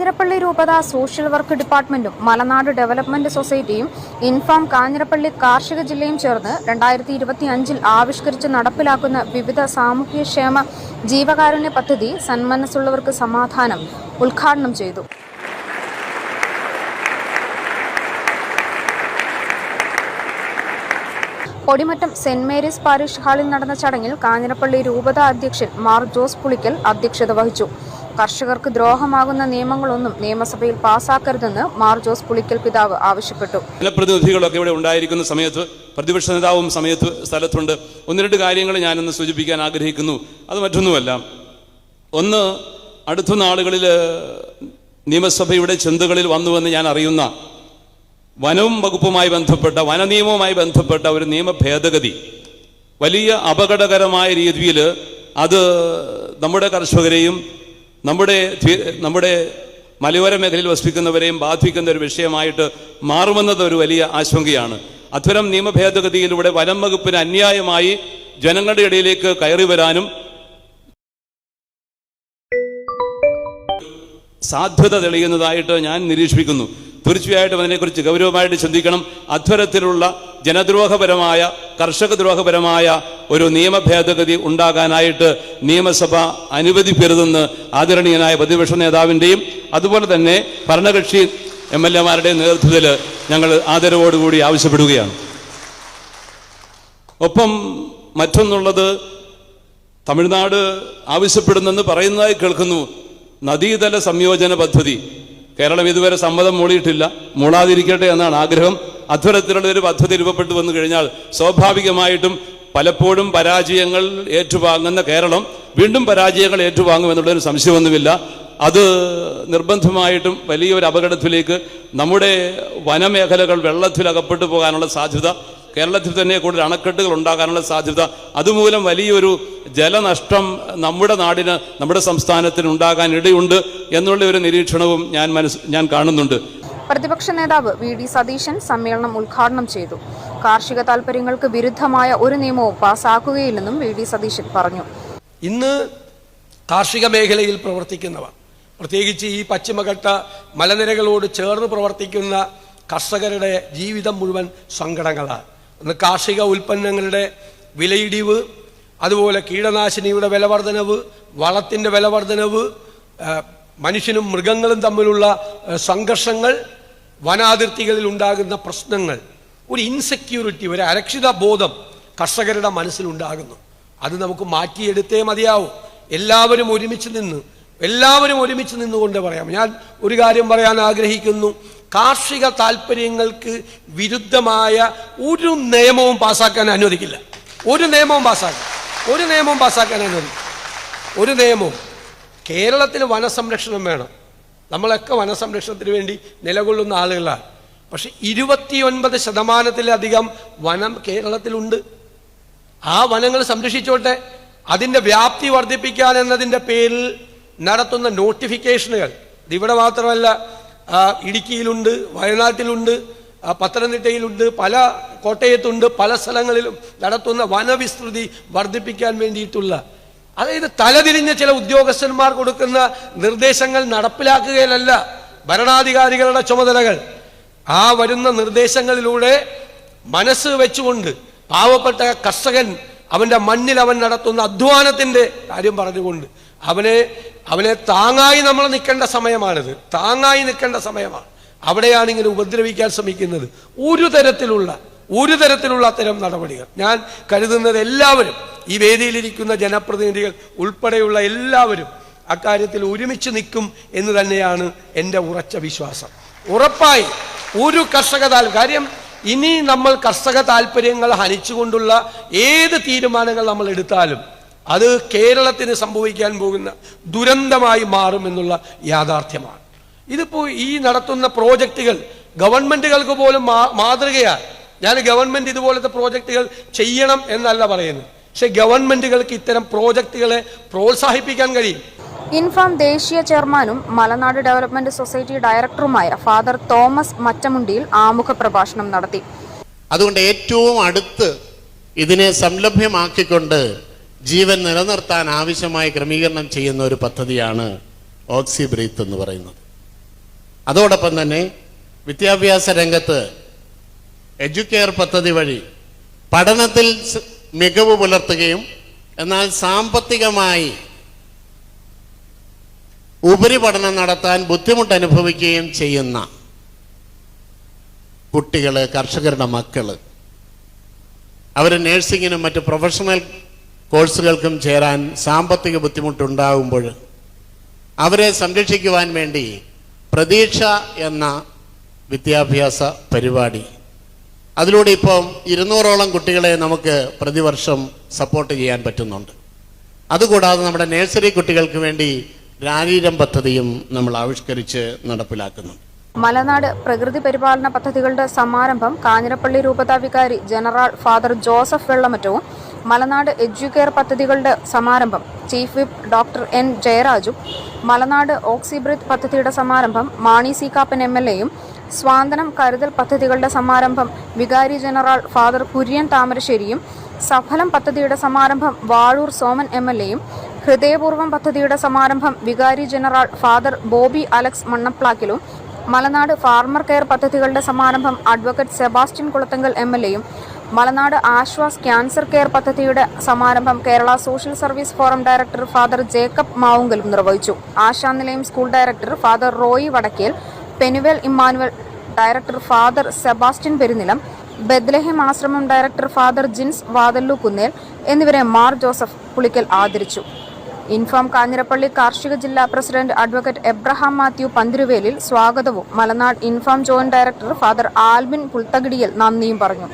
കാഞ്ഞിരപ്പള്ളി രൂപത social work ഡിപ്പാർട്ട്മെന്റും മലനാട് development സൊസൈറ്റിയും Infam Kanjirappally കാർഷിക ജില്ലയും ചേർന്ന് 2025 ആവിഷ്കരിച്ച് നടപ്പിലാക്കുന്ന വിവിധ സാമൂഹ്യക്ഷേമ ജീവകാരുണ്യ പദ്ധതി സന്മനസ്സുള്ളവർക്ക് സമാധാനം ഉദ്ഘാടനം ചെയ്തു. കൊടിമറ്റം സെന്റ് മേരീസ് പാരിഷ് ഹാളിൽ നടന്ന ചടങ്ങിൽ കാഞ്ഞിരപ്പള്ളി രൂപത അധ്യക്ഷൻ മാർ ജോസ് പുളിക്കൽ അധ്യക്ഷത വഹിച്ചു. കർഷകർക്ക് ദ്രോഹമാകുന്ന നിയമങ്ങളൊന്നും നിയമസഭയിൽ പാസാക്കരുതെന്ന് മാർ ജോസ് പുളിക്കൽ പിതാവ് ആവശ്യപ്പെട്ടു. ജനപ്രതിനിധികളൊക്കെ ഇവിടെ ഉണ്ടായിരിക്കുന്ന സമയത്ത് പ്രതിപക്ഷ നേതാവും സ്ഥലത്തുണ്ട്. ഒന്ന് രണ്ട് കാര്യങ്ങൾ ഞാനൊന്ന് സൂചിപ്പിക്കാൻ ആഗ്രഹിക്കുന്നു. അത് മറ്റൊന്നുമല്ല. ഒന്ന്, അടുത്ത നാളുകളിൽ നിയമസഭയുടെ ചിന്തകളിൽ വന്നുവെന്ന് ഞാൻ അറിയുന്ന വനവും വകുപ്പുമായി ബന്ധപ്പെട്ട വനനിയമവുമായി ബന്ധപ്പെട്ട ഒരു നിയമ ഭേദഗതി വലിയ അപകടകരമായ രീതിയിൽ അത് നമ്മുടെ കർഷകരെയും നമ്മുടെ മലയോര മേഖലയിൽ വസിക്കുന്നവരെയും ബാധിക്കുന്ന ഒരു വിഷയമായിട്ട് മാറുമെന്നത് ഒരു വലിയ ആശങ്കയാണ്. അത്തരം നിയമ ഭേദഗതിയിലൂടെ വനം വകുപ്പിന് അന്യായമായി ജനങ്ങളുടെ ഇടയിലേക്ക് കയറി വരാനും സാധ്യത തെളിയുന്നതായിട്ട് ഞാൻ നിരീക്ഷിക്കുന്നു. തീർച്ചയായിട്ടും അതിനെക്കുറിച്ച് ഗൗരവമായിട്ട് ചിന്തിക്കണം. അത്തരത്തിലുള്ള ജനദ്രോഹപരമായ കർഷകദ്രോഹപരമായ ഒരു നിയമ ഭേദഗതി ഉണ്ടാകാനായിട്ട് നിയമസഭ അനുവദിക്കരുതെന്ന് ആദരണീയനായ പ്രതിപക്ഷ നേതാവിൻ്റെയും അതുപോലെ തന്നെ ഭരണകക്ഷി MLA-മാരുടെയും നേതൃത്വത്തിൽ ഞങ്ങൾ ആദരവോടുകൂടി ആവശ്യപ്പെടുകയാണ്. ഒപ്പം മറ്റൊന്നുള്ളത്, തമിഴ്നാട് ആവശ്യപ്പെടുന്നെന്ന് പറയുന്നതായി കേൾക്കുന്നു നദീതല സംയോജന പദ്ധതി. കേരളം ഇതുവരെ സമ്മതം മൂളിയിട്ടില്ല, മൂളാതിരിക്കട്ടെ എന്നാണ് ആഗ്രഹം. അത്തരത്തിലുള്ള ഒരു പദ്ധതി രൂപപ്പെട്ടു വന്നു കഴിഞ്ഞാൽ സ്വാഭാവികമായിട്ടും പലപ്പോഴും പരാജയങ്ങൾ ഏറ്റുവാങ്ങുന്ന കേരളം വീണ്ടും പരാജയങ്ങൾ ഏറ്റുവാങ്ങുമെന്നുള്ളൊരു സംശയമൊന്നുമില്ല. അത് നിർബന്ധമായിട്ടും വലിയൊരു അപകടത്തിലേക്ക് നമ്മുടെ വനമേഖലകൾ വെള്ളത്തിലകപ്പെട്ടു പോകാനുള്ള സാധ്യത, കേരളത്തിൽ തന്നെ കൂടുതൽ അണക്കെട്ടുകൾ ഉണ്ടാകാനുള്ള സാധ്യത, അതുമൂലം വലിയൊരു ജലനഷ്ടം നമ്മുടെ നാടിന് നമ്മുടെ സംസ്ഥാനത്തിന് ഉണ്ടാകാൻ ഇടയുണ്ട് എന്നുള്ള ഒരു നിരീക്ഷണവും ഞാൻ കാണുന്നുണ്ട്. പ്രതിപക്ഷ നേതാവ് VD സതീശൻ സമ്മേളനം ഉദ്ഘാടനം ചെയ്തു. കാർഷിക താൽപര്യങ്ങൾക്ക് വിരുദ്ധമായ ഒരു നിയമവും പാസ്സാക്കുകയില്ലെന്നും VD സതീശൻ പറഞ്ഞു. ഇന്ന് കാർഷിക മേഖലയിൽ പ്രവർത്തിക്കുന്നവർ, പ്രത്യേകിച്ച് ഈ പശ്ചിമഘട്ട മലനിരകളോട് ചേർന്ന് പ്രവർത്തിക്കുന്ന കർഷകരുടെ ജീവിതം മുഴുവൻ സങ്കടങ്ങളാണ്. ഇന്ന് കാർഷിക ഉൽപ്പന്നങ്ങളുടെ വിലയിടിവ്, അതുപോലെ കീടനാശിനിയുടെ വിലവർധനവ്, വളത്തിൻ്റെ വിലവർധനവ്, മനുഷ്യനും മൃഗങ്ങളും തമ്മിലുള്ള സംഘർഷങ്ങൾ, വനാതിർത്തികളിൽ ഉണ്ടാകുന്ന പ്രശ്നങ്ങൾ, ഒരു ഇൻസെക്യൂരിറ്റി, ഒരു അരക്ഷിത ബോധം കർഷകരുടെ മനസ്സിലുണ്ടാകുന്നു. അത് നമുക്ക് മാറ്റിയെടുത്തേ മതിയാവും. എല്ലാവരും ഒരുമിച്ച് നിന്നുകൊണ്ട് പറയാം. ഞാൻ ഒരു കാര്യം പറയാൻ ആഗ്രഹിക്കുന്നു. കാർഷിക താല്പര്യങ്ങൾക്ക് വിരുദ്ധമായ ഒരു നിയമവും പാസ്സാക്കാൻ അനുവദിക്കില്ല. ഒരു നിയമവും പാസ്സാക്കാൻ അനുവദിക്കില്ല. ഒരു നിയമവും. കേരളത്തിന് വനസംരക്ഷണം വേണം. നമ്മളൊക്കെ വനസംരക്ഷണത്തിന് വേണ്ടി നിലകൊള്ളുന്ന ആളുകളാണ്. പക്ഷെ 29% വനം കേരളത്തിലുണ്ട്. ആ വനങ്ങൾ സംരക്ഷിച്ചോട്ടെ. അതിൻ്റെ വ്യാപ്തി വർദ്ധിപ്പിക്കാൻ എന്നതിൻ്റെ പേരിൽ നടത്തുന്ന നോട്ടിഫിക്കേഷനുകൾ, ഇതിവിടെ മാത്രമല്ല, ഇടുക്കിയിലുണ്ട്, വയനാട്ടിലുണ്ട്, പത്തനംതിട്ടയിലുണ്ട്, കോട്ടയത്തുണ്ട്, പല സ്ഥലങ്ങളിലും നടത്തുന്ന വനവിസ്തൃതി വർദ്ധിപ്പിക്കാൻ വേണ്ടിയിട്ടുള്ള, അതായത് തലതിരിഞ്ഞ ചില ഉദ്യോഗസ്ഥന്മാർ കൊടുക്കുന്ന നിർദ്ദേശങ്ങൾ നടപ്പിലാക്കുകയല്ല ഭരണാധികാരികളുടെ ചുമതലകൾ. ആ വരുന്ന നിർദ്ദേശങ്ങളിലൂടെ മനസ്സ് വെച്ചുകൊണ്ട് പാവപ്പെട്ട കർഷകൻ അവൻ്റെ മണ്ണിൽ അവൻ നടത്തുന്ന അധ്വാനത്തിൻ്റെ കാര്യം പറഞ്ഞുകൊണ്ട് അവനെ താങ്ങായി നമ്മൾ നിൽക്കേണ്ട സമയമാണിത്. അവിടെയാണ് ഇങ്ങനെ ഉപദ്രവിക്കാൻ ശ്രമിക്കുന്നത്. ഒരു തരത്തിലുള്ള അത്തരം നടപടികൾ ഞാൻ കരുതുന്നത് എല്ലാവരും, ഈ വേദിയിലിരിക്കുന്ന ജനപ്രതിനിധികൾ ഉൾപ്പെടെയുള്ള എല്ലാവരും അക്കാര്യത്തിൽ ഒരുമിച്ച് നിൽക്കും എന്ന് തന്നെയാണ് എൻ്റെ ഉറച്ച വിശ്വാസം. ഉറപ്പായി ഒരു കാര്യം ഇനി നമ്മൾ കർഷക താല്പര്യങ്ങൾ ഹനിച്ചുകൊണ്ടുള്ള ഏത് തീരുമാനങ്ങൾ നമ്മൾ എടുത്താലും അത് കേരളത്തിന് സംഭവിക്കാൻ പോകുന്ന ദുരന്തമായി മാറുമെന്നുള്ള യാഥാർത്ഥ്യമാണ്. ഇതിപ്പോൾ ഈ നടത്തുന്ന പ്രോജക്റ്റുകൾ ഗവൺമെന്റുകൾക്ക് പോലും മാതൃകയാണ്. ഞാൻ ഗവൺമെന്റ് ഇതുപോലത്തെ പ്രോജക്റ്റുകൾ ചെയ്യണം എന്നല്ല പറയുന്നത്, പക്ഷെ ഗവൺമെന്റുകൾക്ക് ഇത്തരം പ്രോജക്റ്റുകളെ പ്രോത്സാഹിപ്പിക്കാൻ കഴിയും. ഇൻഫാം ദേശീയ ചെയർമാനും മലനാട് ഡെവലപ്മെന്റ് സൊസൈറ്റി ഡയറക്ടറുമായ ഫാദർ തോമസ് മറ്റമുണ്ടിയിൽ ആമുഖ പ്രഭാഷണം നടത്തി. അതുകൊണ്ട് ഏറ്റവും അടുത്ത് ഇതിനെ സംലഭ്യമാക്കിക്കൊണ്ട് ജീവൻ നിലനിർത്താൻ ആവശ്യമായ ക്രമീകരണം ചെയ്യുന്ന ഒരു പദ്ധതിയാണ് ഓക്സി ബ്രീത്ത് എന്ന് പറയുന്നത്. അതോടൊപ്പം തന്നെ വിദ്യാഭ്യാസ രംഗത്ത് എഡ്യൂക്കെയർ പദ്ധതി വഴി പഠനത്തിൽ മികവ് പുലർത്തുകയും എന്നാൽ സാമ്പത്തികമായി ഉപരിപഠനം നടത്താൻ ബുദ്ധിമുട്ട് അനുഭവിക്കുകയും ചെയ്യുന്ന കുട്ടികൾ, കർഷകരുടെ മക്കൾ, അവർ നഴ്സിങ്ങിനും മറ്റ് പ്രൊഫഷണൽ കോഴ്സുകൾക്കും ചേരാൻ സാമ്പത്തിക ബുദ്ധിമുട്ടുണ്ടാകുമ്പോൾ അവരെ സംരക്ഷിക്കുവാൻ വേണ്ടി പ്രതീക്ഷ എന്ന വിദ്യാഭ്യാസ പരിപാടി, അതിലൂടെ ഇപ്പം 200ഓളം കുട്ടികളെ നമുക്ക് പ്രതിവർഷം സപ്പോർട്ട് ചെയ്യാൻ പറ്റുന്നുണ്ട്. അതുകൂടാതെ നമ്മുടെ നഴ്സറി കുട്ടികൾക്ക് വേണ്ടി രാരീരം പദ്ധതിയും നമ്മൾ ആവിഷ്കരിച്ച് നടപ്പിലാക്കുന്നുണ്ട്. മലനാട് പ്രകൃതി പരിപാലന പദ്ധതികളുടെ സമാരംഭം കാഞ്ഞിരപ്പള്ളി രൂപതാ വികാരി ജനറൽ ഫാദർ ജോസഫ് വെള്ളമറ്റവും മലനാട് എഡ്യൂക്കെയർ പദ്ധതികളുടെ സമാരംഭം ചീഫ് വിപ്പ് ഡോക്ടർ എൻ ജയരാജും മലനാട് ഓക്സിബ്രിത്ത് പദ്ധതിയുടെ സമാരംഭം മാണി സി കാപ്പൻ MLAയും സ്വാന്തനം കരുതൽ പദ്ധതികളുടെ സമാരംഭം വികാരി ജനറൽ ഫാദർ കുര്യൻ താമരശ്ശേരിയും സഫലം പദ്ധതിയുടെ സമാരംഭം വാഴൂർ സോമൻ MLAയും ഹൃദയപൂർവ്വം പദ്ധതിയുടെ സമാരംഭം വികാരി ജനറൽ ഫാദർ ബോബി അലക്സ് മണ്ണപ്ലാക്കിലും മലനാട് ഫാർമർ കെയർ പദ്ധതികളുടെ സമാരംഭം അഡ്വക്കേറ്റ് സെബാസ്റ്റ്യൻ കുളത്തങ്കൽ MLAയും മലനാട് ആശ്വാസ് ക്യാൻസർ കെയർ പദ്ധതിയുടെ സമാരംഭം Kerala social service forum director father Jacob മാവുങ്കലും നിർവഹിച്ചു. Ashanilayam school director father Roy Vadakkel, Penuel Emmanuel director father Sebastian Perunnilam, Bethlehem Ashram director father Jins Vathallu Kunnel എന്നിവരെ മാർ ജോസഫ് പുളിക്കൽ ആദരിച്ചു. ഇൻഫാം കാഞ്ഞിരപ്പള്ളി കാർഷിക ജില്ലാ president advocate Abraham Mathew Panthiruvelil സ്വാഗതവും Malanad Infam joint director father Albin Pulthakidiyil നന്ദിയും പറഞ്ഞു.